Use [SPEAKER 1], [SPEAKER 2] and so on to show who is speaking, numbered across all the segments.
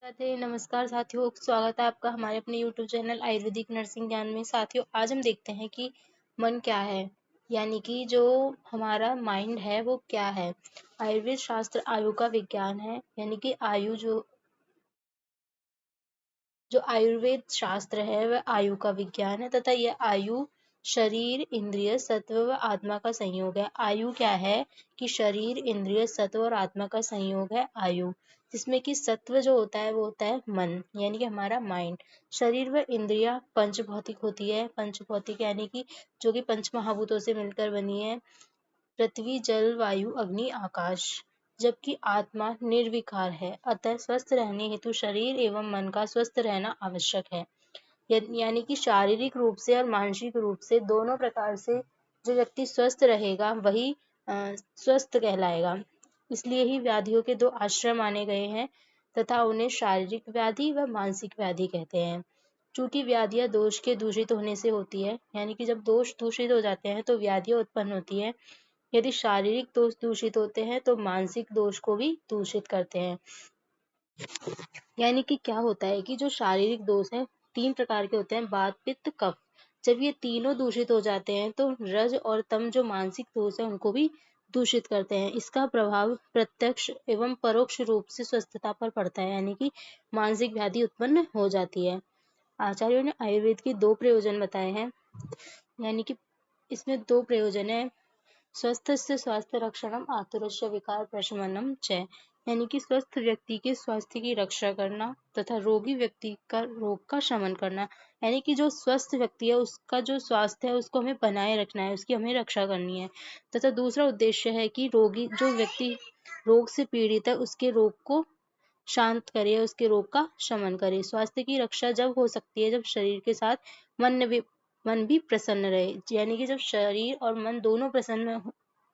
[SPEAKER 1] नमस्कार साथियों, स्वागत है आपका हमारे अपने YouTube चैनल आयुर्वेदिक नर्सिंग ज्ञान में। साथियों, आज हम देखते हैं कि मन क्या है, यानी कि जो हमारा माइंड है वो क्या है। आयुर्वेद शास्त्र आयु का विज्ञान है, यानी कि आयु जो आयुर्वेद शास्त्र है वह आयु का विज्ञान है तथा यह आयु शरीर, इंद्रिय, सत्व व आत्मा का संयोग है। आयु क्या है कि शरीर, इंद्रिय, सत्व और आत्मा का संयोग है आयु, जिसमें कि सत्व जो होता है वो होता है मन, यानी कि हमारा माइंड। शरीर व इंद्रिया पंच भौतिक होती है। पंच भौतिक यानी कि जो कि पंच महाभूतों से मिलकर बनी है, पृथ्वी, जल, वायु, अग्नि, आकाश। जबकि आत्मा निर्विकार है, अतः स्वस्थ रहने हेतु शरीर एवं मन का स्वस्थ रहना आवश्यक है। यानी कि शारीरिक रूप से और मानसिक रूप से दोनों प्रकार से जो व्यक्ति स्वस्थ रहेगा वही स्वस्थ कहलाएगा। इसलिए ही व्याधियों के दो आश्रम माने गए हैं तथा उन्हें शारीरिक व्याधि व मानसिक व्याधि कहते हैं। चूंकि व्याधियां दोष के दूषित होने से होती है, यानी कि जब दोष दूषित हो जाते हैं तो व्याधियां उत्पन्न होती है। यदि शारीरिक दोष दूषित होते हैं तो मानसिक दोष को भी दूषित करते हैं। यानी कि क्या होता है कि जो शारीरिक दोष है तीन प्रकार के होते हैं, वात, पित्त, कफ। जब ये तीनों दूषित हो जाते हैं तो रज और तम जो मानसिक दोष है उनको भी दूषित करते हैं। इसका प्रभाव प्रत्यक्ष एवं परोक्ष रूप से स्वस्थता पर पड़ता है, यानी कि मानसिक व्याधि उत्पन्न हो जाती है। आचार्यों ने आयुर्वेद के दो प्रयोजन बताए हैं, यानी कि इसमें दो प्रयोजन है। स्वस्थस्य स्वास्थ्य रक्षणम आतुरस्य विकार प्रशमनम च, यानी कि स्वस्थ व्यक्ति के स्वास्थ्य की रक्षा करना तथा रोगी व्यक्ति का रोग का शमन करना। यानी कि जो स्वस्थ व्यक्ति है उसका जो स्वास्थ्य है उसको हमें बनाए रखना है, उसकी हमें रक्षा करनी है। तथा दूसरा उद्देश्य है कि रोगी जो व्यक्ति रोग से पीड़ित है उसके रोग को शांत करे, उसके रोग का शमन करे। स्वास्थ्य की रक्षा जब हो सकती है जब शरीर के साथ मन भी प्रसन्न रहे, यानी कि जब शरीर और मन दोनों प्रसन्न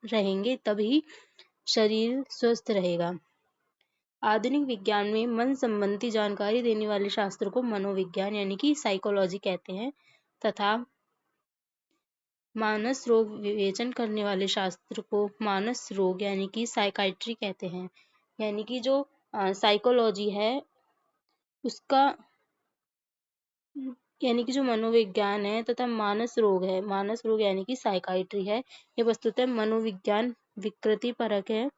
[SPEAKER 1] रहेंगे तभी शरीर स्वस्थ रहेगा। आधुनिक विज्ञान में मन संबंधी जानकारी देने वाले शास्त्र को मनोविज्ञान यानी कि साइकोलॉजी कहते हैं तथा मानस रोग विवेचन करने वाले शास्त्र को मानस रोग यानी कि साइकाइट्री कहते हैं। यानी कि जो साइकोलॉजी है उसका यानी कि जो मनोविज्ञान है तथा मानस रोग यानी कि साइकाइट्री है, ये वस्तुतः मनोविज्ञान विकृति परक है,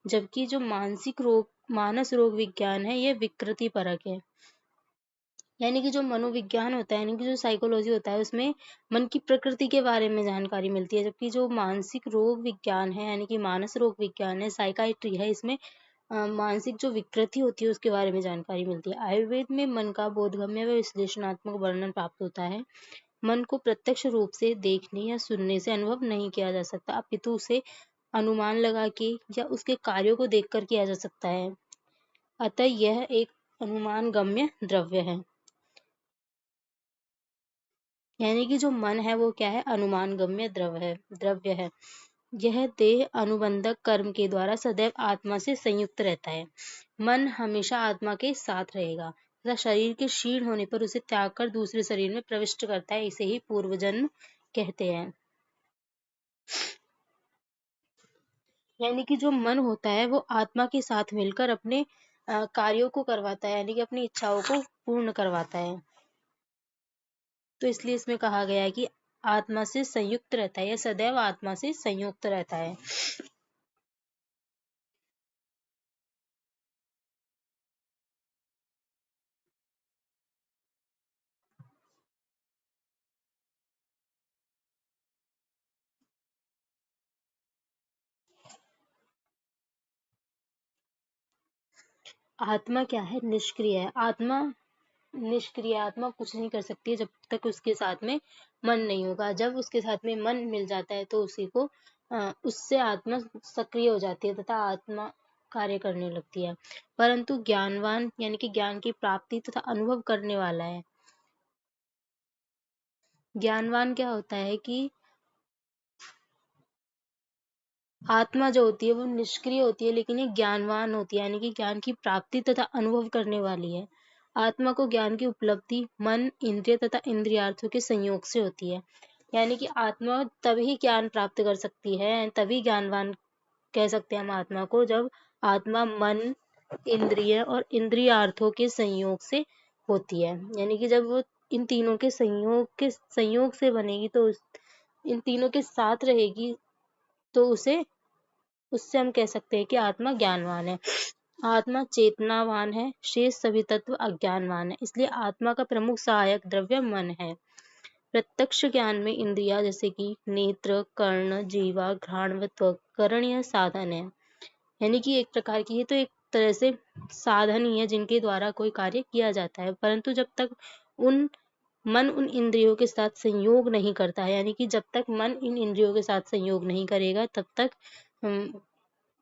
[SPEAKER 1] जबकि जो मानस रोग विज्ञान है ये विकृति परक है। यानी कि जो मनोविज्ञान होता है, यानी कि जो साइकोलॉजी होता है उसमें मन की प्रकृति के बारे में जानकारी मिलती है, जबकि जो मानसिक रोग विज्ञान है यानी कि मानस रोग विज्ञान है, साइकाइट्री है, इसमें मानसिक जो विकृति होती है उसके बारे में जानकारी मिलती है। आयुर्वेद में मन का बोधगम्य व विश्लेषणात्मक वर्णन प्राप्त होता है। मन को प्रत्यक्ष रूप से देखने या सुनने से अनुभव नहीं किया जा सकता, अपितु उसे अनुमान लगा के या उसके कार्यों को देखकर किया जा सकता है। अतः यह एक अनुमान गम्य द्रव्य है। यानी कि जो मन है वो क्या है, अनुमान गम्य द्रव्य है। यह देह अनुबंधक कर्म के द्वारा सदैव आत्मा से संयुक्त रहता है। मन हमेशा आत्मा के साथ रहेगा तथा शरीर के क्षीण होने पर उसे त्याग कर दूसरे शरीर में प्रविष्ट करता है, इसे ही पूर्व जन्म कहते हैं। यानी कि जो मन होता है वो आत्मा के साथ मिलकर अपने कार्यों को करवाता है, यानी कि अपनी इच्छाओं को पूर्ण करवाता है। तो इसलिए इसमें कहा गया है कि आत्मा से संयुक्त रहता है या सदैव आत्मा से संयुक्त रहता है। आत्मा क्या है, निष्क्रिय है। आत्मा कुछ नहीं कर सकती है जब तक उसके साथ में मन नहीं होगा। जब उसके साथ में मन मिल जाता है तो उसी को उससे आत्मा सक्रिय हो जाती है तथा आत्मा कार्य करने लगती है। परंतु ज्ञानवान यानी कि ज्ञान की प्राप्ति तथा अनुभव करने वाला है। ज्ञानवान क्या होता है कि आत्मा जो होती है वो निष्क्रिय होती है लेकिन ये ज्ञानवान होती है, यानी कि ज्ञान की प्राप्ति तथा अनुभव करने वाली है। आत्मा को ज्ञान की उपलब्धि मन, इंद्रिय तथा इंद्रियार्थों के संयोग से होती है। यानी कि आत्मा तभी ज्ञान प्राप्त कर सकती है, तभी ज्ञानवान कह सकते हैं हम आत्मा को, जब आत्मा मन, इंद्रिय और इंद्रियार्थों के संयोग से होती है। यानी कि जब वो इन तीनों के संयोग से बनेगी तो इन तीनों के साथ रहेगी तो उससे हम कह सकते हैं कि आत्मा ज्ञानवान है। आत्मा चेतनावान है, शेष सभी तत्व अज्ञानवान है। इसलिए आत्मा का प्रमुख सहायक द्रव्य मन है। प्रत्यक्ष ज्ञान में इंद्रिया जैसे कि नेत्र, कर्ण, जीवा, घ्राण व त्वक करणीय साधन है। यानी कि एक प्रकार की ये तो एक तरह से साधन ही है जिनके द्वारा कोई कार्य किया जाता है, परंतु जब तक उन मन उन इंद्रियों के साथ संयोग नहीं करता है, यानी कि जब तक मन इन इंद्रियों के साथ संयोग नहीं करेगा तब तक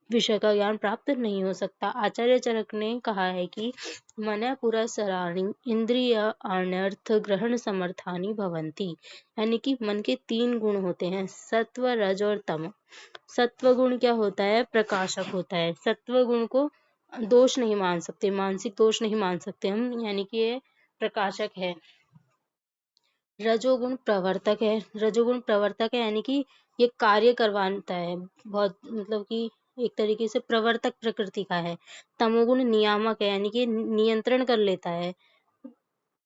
[SPEAKER 1] विषय का ज्ञान प्राप्त नहीं हो सकता। आचार्य चरक ने कहा है कि मन पुरस्सराणि इंद्रिय अनर्थ ग्रहण समर्थानि भवन्ति। यानी कि मन के 3 गुण होते हैं, सत्व, रज और तम। सत्व गुण क्या होता है? प्रकाशक होता है। सत्व गुण को दोष नहीं मान सकते, मानसिक दोष नहीं मान सकते हम, यानी कि ये प्रकाशक है। रजोगुण प्रवर्तक है। रजोगुण प्रवर्तक है यानी कि ये कार्य करवाता है, बहुत मतलब कि एक तरीके से प्रवर्तक प्रकृति का है। तमोगुण नियामक है, यानी कि नियंत्रण कर लेता है।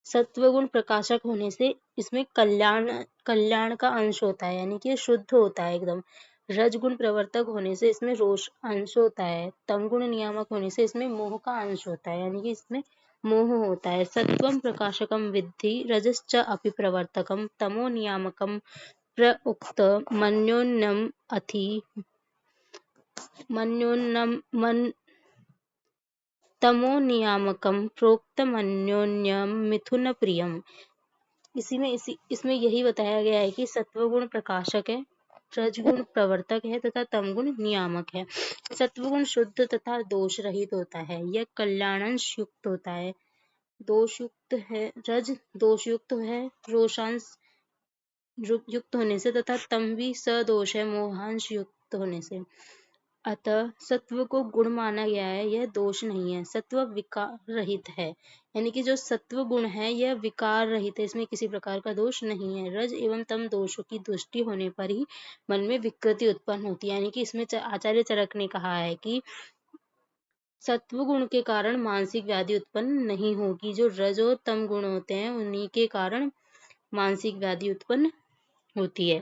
[SPEAKER 1] सत्वगुण प्रकाशक होने से इसमें कल्याण का अंश होता है, यानी कि शुद्ध होता है एकदम। रजगुण प्रवर्तक होने से इसमें रोष अंश होता है। तमगुण नियामक होने से इसमें मोह का अंश होता है, यानी कि इसमें मोह होता है। सत्वं प्रकाशकम विद्धि रजश्च अपि प्रवर्तकम तमो नियामकम प्रउक्त मन्योन्नम अथि मन्योन्नम मन तमो नियामकम प्रोक्तमन्योन्यम मिथुन प्रियम। इसमें यही बताया गया है कि सत्वगुण प्रकाशक है, रजगुण प्रवर्तक है तथा तमगुण नियामक है। सत्वगुण शुद्ध तथा दोष रहित होता है, यह कल्याणांश युक्त होता है। दोषयुक्त है रज, दोषयुक्त है रोषांश युक्त होने से, तथा तम भी सदोष है मोहांश युक्त होने से। अतः सत्व को गुण माना गया है, यह दोष नहीं है। सत्व विकार रहित है, यानी कि जो सत्व गुण है यह विकार रहित है, इसमें किसी प्रकार का दोष नहीं है। रज एवं तम दोषों की दृष्टि होने पर ही मन में विकृति उत्पन्न होती है, यानी कि इसमें आचार्य चरक ने कहा है कि सत्व गुण के कारण मानसिक व्याधि उत्पन्न नहीं होगी। जो रज और तम गुण होते हैं उन्हीं के कारण मानसिक व्याधि उत्पन्न होती है।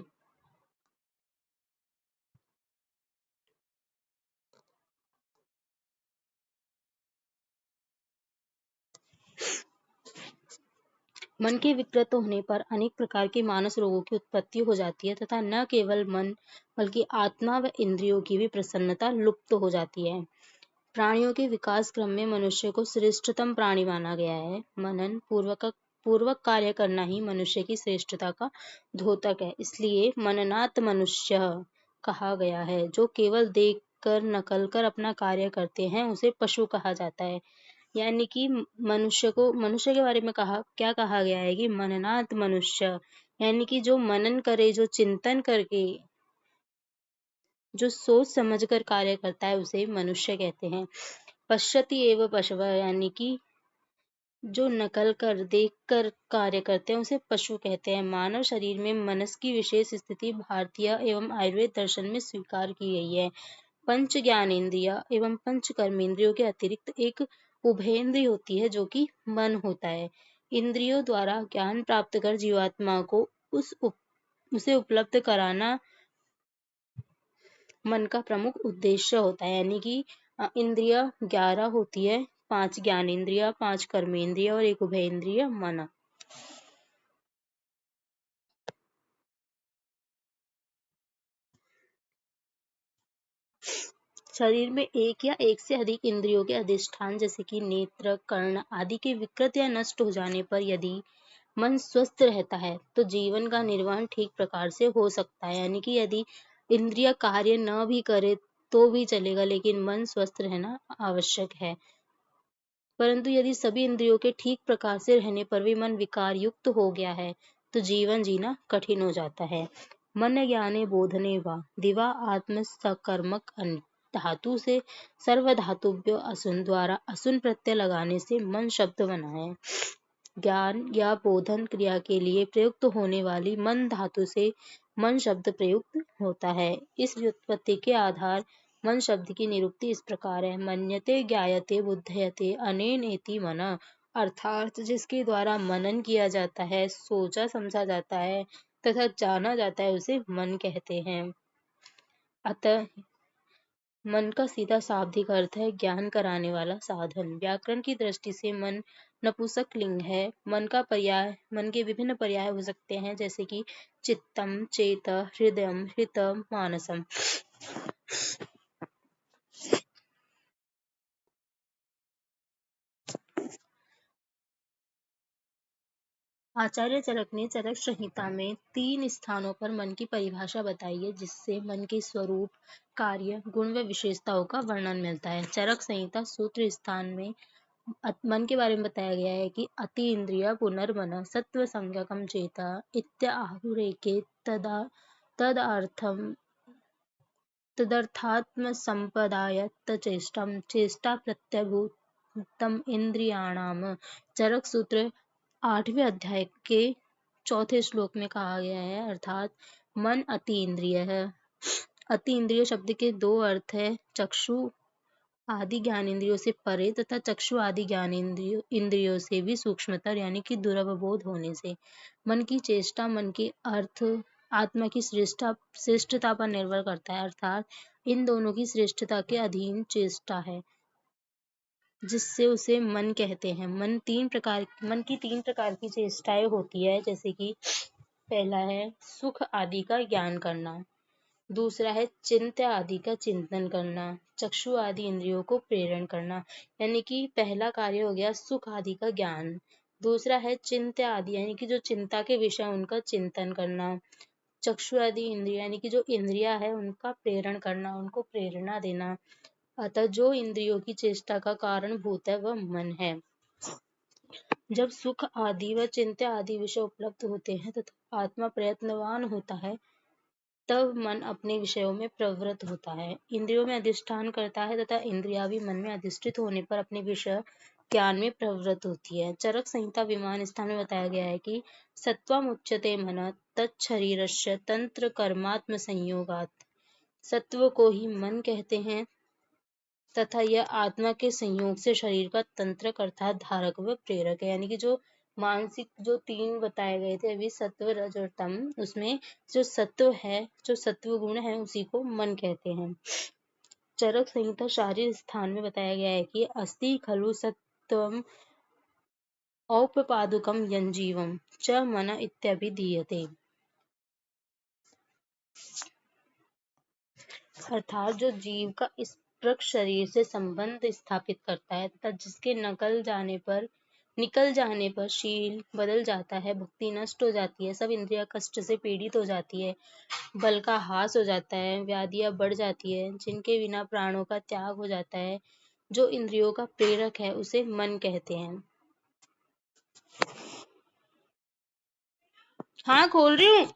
[SPEAKER 1] मन के विकृत होने पर अनेक प्रकार के मानस रोगों की उत्पत्ति हो जाती है तथा न केवल मन बल्कि आत्मा व इंद्रियों की भी प्रसन्नता लुप्त हो जाती है। प्राणियों के विकास क्रम में मनुष्य को श्रेष्ठतम प्राणी माना गया है। मनन पूर्वक कार्य करना ही मनुष्य की श्रेष्ठता का द्योतक है। इसलिए मननात् मनुष्य कहा गया है। जो केवल देख कर नकल कर अपना कार्य करते हैं उसे पशु कहा जाता है। यानी कि मनुष्य के बारे में क्या कहा गया है कि मननात् मनुष्य, यानी कि जो मनन करे, जो चिंतन करके, जो सोच समझकर कार्य करता है उसे मनुष्य कहते हैं। पश्यति एव पशव, यानी कि जो नकल कर देख कर कार्य करते हैं उसे पशु कहते हैं। मानव शरीर में मनस की विशेष स्थिति भारतीय एवं आयुर्वेद दर्शन में स्वीकार की गई है। पंच ज्ञानेन्द्रिय एवं पंच कर्मेंद्रियों के अतिरिक्त एक उभयेंद्रिय होती है जो कि मन होता है। इंद्रियों द्वारा ज्ञान प्राप्त कर जीवात्मा को उसे उपलब्ध कराना मन का प्रमुख उद्देश्य होता है। यानी कि इंद्रिय 11 होती है, 5 ज्ञानेन्द्रिय, 5 कर्मेंद्रिय और एक उभयेंद्रिय मन। शरीर में एक या एक से अधिक इंद्रियों के अधिष्ठान जैसे कि नेत्र, कर्ण आदि के विकृत या नष्ट हो जाने पर यदि मन स्वस्थ रहता है तो जीवन का निर्वहन ठीक प्रकार से हो सकता है। यानी कि यदि इंद्रिय कार्य न भी करे तो भी चलेगा, लेकिन मन स्वस्थ रहना आवश्यक है। परंतु यदि सभी इंद्रियों के ठीक प्रकार से रहने पर भी मन विकार युक्त हो गया है तो जीवन जीना कठिन हो जाता है। मन ज्ञाने बोधने वा दिवा आत्म सकर्मक धातु से सर्व धातुभ्यो असुन द्वारा असुन प्रत्यय लगाने से मन शब्द बना है। ज्ञान या बोधन क्रिया के लिए प्रयुक्त होने वाली मन धातु से मन शब्द प्रयुक्त होता है। इस व्युत्पत्ति के आधार मन शब्द की निरुक्ति इस प्रकार है। मन्यते ज्ञायते बुद्धयते अनेनेति मन, अर्थात जिसके द्वारा मनन किया जाता है, सोचा समझा जाता है तथा जाना जाता है, उसे मन कहते हैं। अतः मन का सीधा शाब्दिक अर्थ है ज्ञान कराने वाला साधन। व्याकरण की दृष्टि से मन नपुंसक लिंग है। मन के विभिन्न पर्याय हो सकते हैं, जैसे कि चित्तम, चेत, हृदयम, हृतम, मानसम। आचार्य चरक ने चरक संहिता में 3 स्थानों पर मन की परिभाषा बताई है, जिससे मन के स्वरूप, कार्य, गुण व विशेषताओं का वर्णन मिलता है। चरक संहिता सूत्र स्थान में मन के बारे में बताया गया है कि अति इंद्रिय पुनर्मन सत्व संज्ञकम चेता इत्याहुरेके तदर्थम तदर्थात्म संपदाय चेष्टम चेष्टा प्रत्यभूतम इंद्रियाणाम। चरक सूत्र 8वें अध्याय के 4थे श्लोक में कहा गया है, अर्थात मन अति इंद्रिय है। अति इंद्रिय शब्द के 2 अर्थ है, चक्षु आदि ज्ञान इंद्रियों से परे तथा चक्षु आदि ज्ञान इंद्रियों से भी सूक्ष्मतर, यानी कि दुरवबोध होने से। मन की चेष्टा मन के अर्थ आत्मा की श्रेष्ठता पर निर्भर करता है, अर्थात इन दोनों की श्रेष्ठता के अधीन चेष्टा है, जिससे उसे मन कहते हैं। मन की 3 प्रकार की चेष्टाएं होती है, जैसे कि पहला है सुख आदि का ज्ञान करना, दूसरा है चिंत्य आदि का चिंतन करना, चक्षु आदि इंद्रियों को प्रेरण करना। यानी कि पहला कार्य हो गया सुख आदि का ज्ञान, दूसरा है चिंत्य आदि यानी कि जो चिंता के विषय उनका चिंतन करना, चक्षु आदि इंद्रिय यानी कि जो इंद्रिया है उनका प्रेरण करना, उनको प्रेरणा देना। अतः जो इंद्रियों की चेष्टा का कारण भूत है वह मन है। जब सुख आदि व चिंत्य आदि विषय उपलब्ध होते हैं तथा आत्मा प्रयत्नवान होता है, तब मन अपने विषयों में प्रवृत्त होता है, इंद्रियों में अधिष्ठान करता है तथा इंद्रिया भी मन में अधिष्ठित होने पर अपने विषय ज्ञान में प्रवृत्त होती है। चरक संहिता विमान स्थान में बताया गया है कि सत्वमुच्यते मन तच्छरीरस्य तंत्र कर्मात्म संयोगात। सत्व को ही मन कहते हैं तथा यह आत्मा के संयोग से शरीर का तंत्रक अर्थात धारक व प्रेरक है। यानी कि जो मानसिक जो 3 बताए गए थे अभी, सत्व, रज और तम, उसमें जो सत्व है, जो सत्व गुण है, उसी को मन कहते हैं। चरक संहिता शारीर स्थान में बताया गया है कि अस्ति खलु सत्वम औपपादुकम यंजीवम च मन इत्यभिधीयते। अर्थात जो जीव का इस प्रक शरीर से संबंध स्थापित करता है तथा जिसके निकल जाने पर शील बदल जाता है, भक्ति नष्ट हो जाती है, सब इंद्रिया कष्ट से पीड़ित हो जाती है, बल का हास हो जाता है, व्याधियां बढ़ जाती है, जिनके बिना प्राणों का त्याग हो जाता है, जो इंद्रियों का प्रेरक है, उसे मन कहते हैं। हाँ, खोल रही हूँ।